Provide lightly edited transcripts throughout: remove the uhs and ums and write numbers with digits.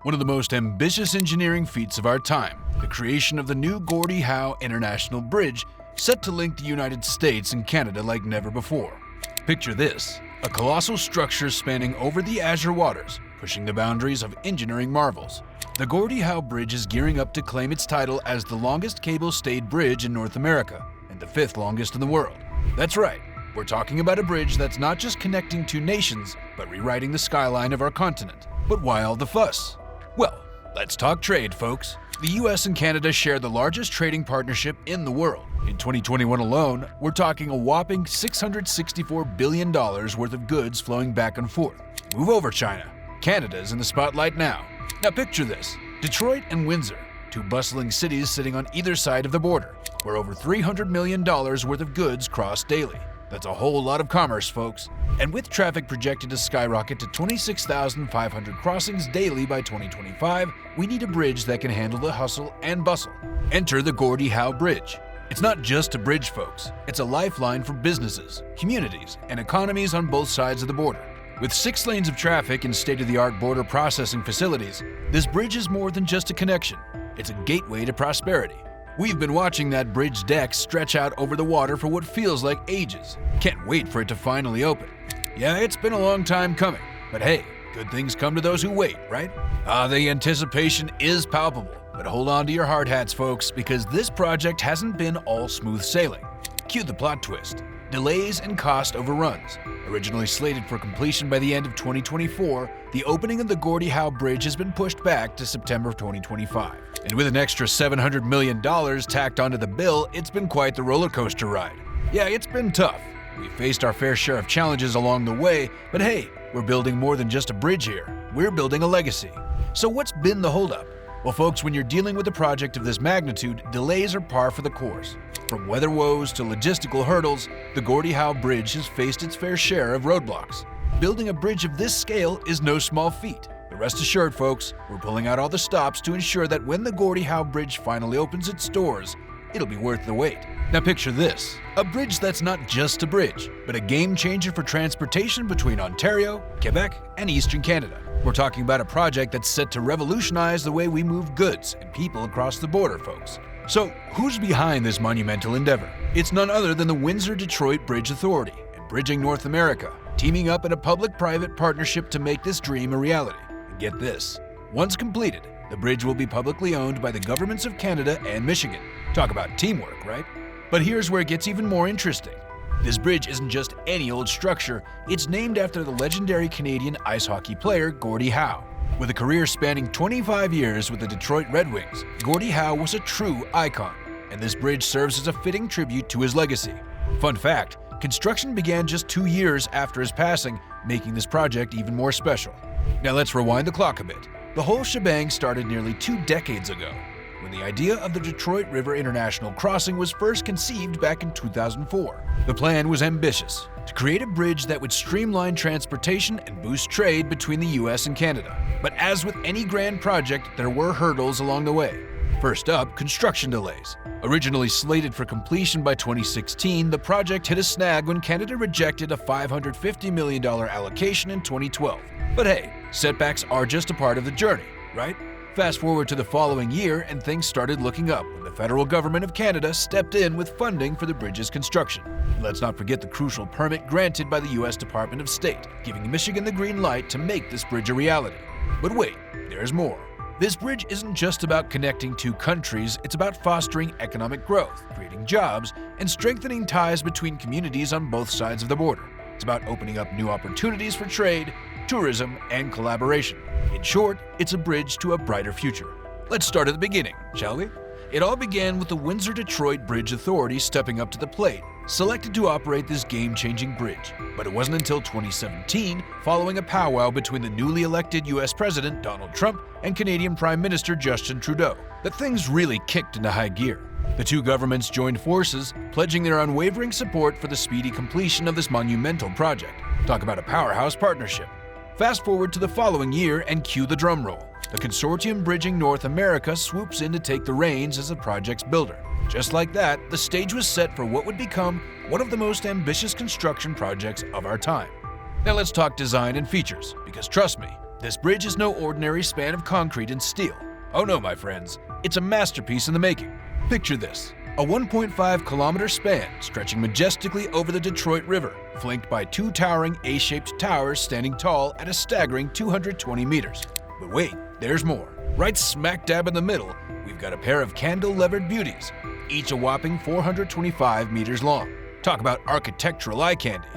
One of the most ambitious engineering feats of our time, the creation of the new Gordie Howe International Bridge, set to link the United States and Canada like never before. Picture this, a colossal structure spanning over the azure waters, pushing the boundaries of engineering marvels. The Gordie Howe Bridge is gearing up to claim its title as the longest cable-stayed bridge in North America, and the 5th longest in the world. That's right, we're talking about a bridge that's not just connecting two nations, but rewriting the skyline of our continent. But why all the fuss? Well, let's talk trade, folks. The U.S. and Canada share the largest trading partnership in the world. In 2021 alone, we're talking a whopping $664 billion worth of goods flowing back and forth. Move over, China. Canada's in the spotlight now. Now picture this, Detroit and Windsor, two bustling cities sitting on either side of the border, where over $300 million worth of goods cross daily. That's a whole lot of commerce, folks. And with traffic projected to skyrocket to 26,500 crossings daily by 2025, we need a bridge that can handle the hustle and bustle. Enter the Gordie Howe Bridge. It's not just a bridge, folks. It's a lifeline for businesses, communities, and economies on both sides of the border. With 6 lanes of traffic and state-of-the-art border processing facilities, this bridge is more than just a connection. It's a gateway to prosperity. We've been watching that bridge deck stretch out over the water for what feels like ages. Can't wait for it to finally open. Yeah, it's been a long time coming, but hey, good things come to those who wait, right? The anticipation is palpable, but hold on to your hard hats, folks, because this project hasn't been all smooth sailing. Cue the plot twist. Delays and cost overruns. Originally slated for completion by the end of 2024, the opening of the Gordie Howe Bridge has been pushed back to September of 2025. And with an extra $700 million tacked onto the bill, it's been quite the roller coaster ride. Yeah, it's been tough. We've faced our fair share of challenges along the way, but hey, we're building more than just a bridge here. We're building a legacy. So what's been the holdup? Well, folks, when you're dealing with a project of this magnitude, delays are par for the course. From weather woes to logistical hurdles, the Gordie Howe Bridge has faced its fair share of roadblocks. Building a bridge of this scale is no small feat. But rest assured, folks, we're pulling out all the stops to ensure that when the Gordie Howe Bridge finally opens its doors, it'll be worth the wait. Now picture this, a bridge that's not just a bridge, but a game changer for transportation between Ontario, Quebec, and Eastern Canada. We're talking about a project that's set to revolutionize the way we move goods and people across the border, folks. So, who's behind this monumental endeavor? It's none other than the Windsor-Detroit Bridge Authority and Bridging North America, teaming up in a public-private partnership to make this dream a reality. And get this, once completed, the bridge will be publicly owned by the governments of Canada and Michigan. Talk about teamwork, right? But here's where it gets even more interesting. This bridge isn't just any old structure, it's named after the legendary Canadian ice hockey player Gordie Howe. With a career spanning 25 years with the Detroit Red Wings, Gordie Howe was a true icon, and this bridge serves as a fitting tribute to his legacy. Fun fact, construction began just 2 years after his passing, making this project even more special. Now let's rewind the clock a bit. The whole shebang started nearly 2 decades ago, when the idea of the Detroit River International Crossing was first conceived back in 2004. The plan was ambitious, to create a bridge that would streamline transportation and boost trade between the U.S. and Canada. But as with any grand project, there were hurdles along the way. First up, construction delays. Originally slated for completion by 2016, the project hit a snag when Canada rejected a $550 million allocation in 2012. But hey, setbacks are just a part of the journey, right? Fast forward to the following year and things started looking up when the federal government of Canada stepped in with funding for the bridge's construction. Let's not forget the crucial permit granted by the U.S. Department of State, giving Michigan the green light to make this bridge a reality. But wait, there's more. This bridge isn't just about connecting two countries, it's about fostering economic growth, creating jobs, and strengthening ties between communities on both sides of the border. It's about opening up new opportunities for trade, tourism, and collaboration. In short, it's a bridge to a brighter future. Let's start at the beginning, shall we? It all began with the Windsor-Detroit Bridge Authority stepping up to the plate, selected to operate this game-changing bridge. But it wasn't until 2017, following a powwow between the newly elected U.S. President Donald Trump and Canadian Prime Minister Justin Trudeau, that things really kicked into high gear. The two governments joined forces, pledging their unwavering support for the speedy completion of this monumental project. Talk about a powerhouse partnership. Fast forward to the following year and cue the drum roll. The consortium Bridging North America swoops in to take the reins as the project's builder. Just like that, the stage was set for what would become one of the most ambitious construction projects of our time. Now let's talk design and features, because trust me, This bridge is no ordinary span of concrete and steel. Oh no, my friends, it's a masterpiece in the making. Picture this, a 1.5-kilometer span stretching majestically over the Detroit River, flanked by two towering A-shaped towers standing tall at a staggering 220 meters. But wait, there's more. Right smack dab in the middle, we've got a pair of candle-levered beauties, each a whopping 425 meters long. Talk about architectural eye candy.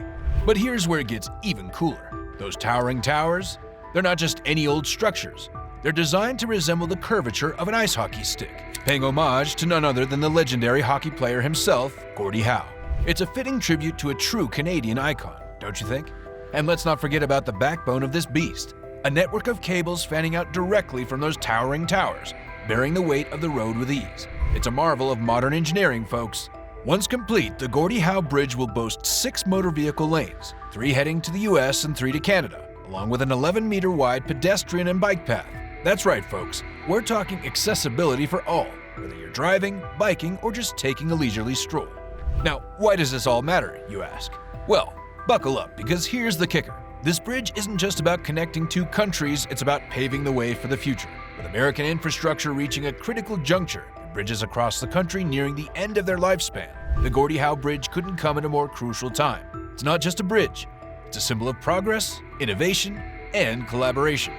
But here's where it gets even cooler. Those towering towers, they're not just any old structures. They're designed to resemble the curvature of an ice hockey stick, paying homage to none other than the legendary hockey player himself, Gordie Howe. It's a fitting tribute to a true Canadian icon, don't you think? And let's not forget about the backbone of this beast, a network of cables fanning out directly from those towering towers, bearing the weight of the road with ease. It's a marvel of modern engineering, folks. Once complete, the Gordie Howe Bridge will boast 6 motor vehicle lanes, 3 heading to the U.S. and 3 to Canada, along with an 11-meter wide pedestrian and bike path. That's right, folks, we're talking accessibility for all, whether you're driving, biking, or just taking a leisurely stroll. Now, why does this all matter, you ask? Well, buckle up, because here's the kicker. This bridge isn't just about connecting two countries, it's about paving the way for the future. With American infrastructure reaching a critical juncture and bridges across the country nearing the end of their lifespan, the Gordie Howe Bridge couldn't come at a more crucial time. It's not just a bridge, it's a symbol of progress, innovation, and collaboration.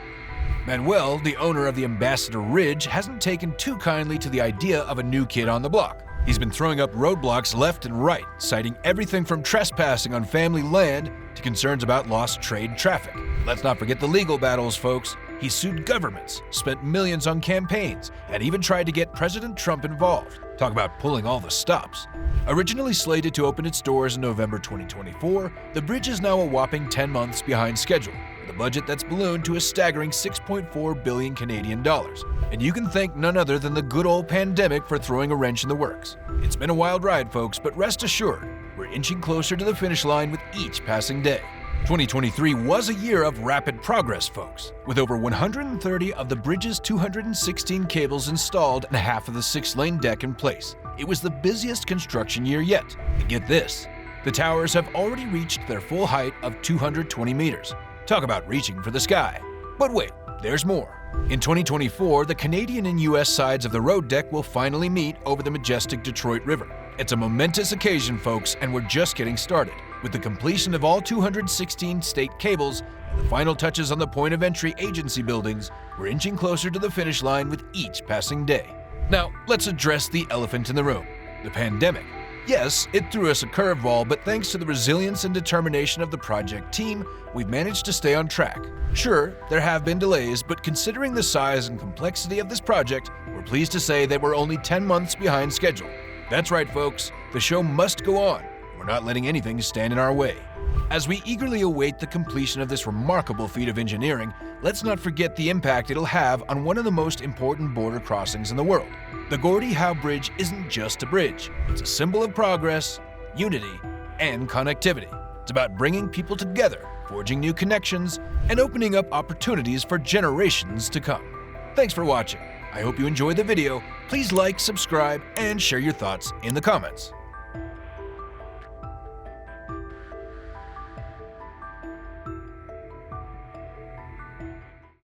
Manuel, the owner of the Ambassador Ridge, hasn't taken too kindly to the idea of a new kid on the block. He's been throwing up roadblocks left and right, citing everything from trespassing on family land to concerns about lost trade traffic. Let's not forget the legal battles, folks. He sued governments, spent millions on campaigns, and even tried to get President Trump involved. Talk about pulling all the stops. Originally slated to open its doors in November 2024, the bridge is now a whopping 10 months behind schedule, with a budget that's ballooned to a staggering 6.4 billion Canadian dollars. And you can thank none other than the good old pandemic for throwing a wrench in the works. It's been a wild ride, folks, but rest assured, we're inching closer to the finish line with each passing day. 2023 was a year of rapid progress, folks, with over 130 of the bridge's 216 cables installed and half of the 6-lane deck in place. It was the busiest construction year yet. And get this, the towers have already reached their full height of 220 meters. Talk about reaching for the sky. But wait, there's more. In 2024, the Canadian and U.S. sides of the road deck will finally meet over the majestic Detroit River. It's a momentous occasion, folks, and we're just getting started. With the completion of all 216 state cables and the final touches on the point of entry agency buildings, we're inching closer to the finish line with each passing day. Now, let's address the elephant in the room, the pandemic. Yes, it threw us a curveball, but thanks to the resilience and determination of the project team, we've managed to stay on track. Sure, there have been delays, but considering the size and complexity of this project, we're pleased to say that we're only 10 months behind schedule. That's right, folks, the show must go on. We're not letting anything stand in our way. As we eagerly await the completion of this remarkable feat of engineering, let's not forget the impact it'll have on one of the most important border crossings in the world. The Gordie Howe Bridge isn't just a bridge. It's a symbol of progress, unity, and connectivity. It's about bringing people together, forging new connections, and opening up opportunities for generations to come. Thanks for watching. I hope you enjoyed the video. Please like, subscribe, and share your thoughts in the comments.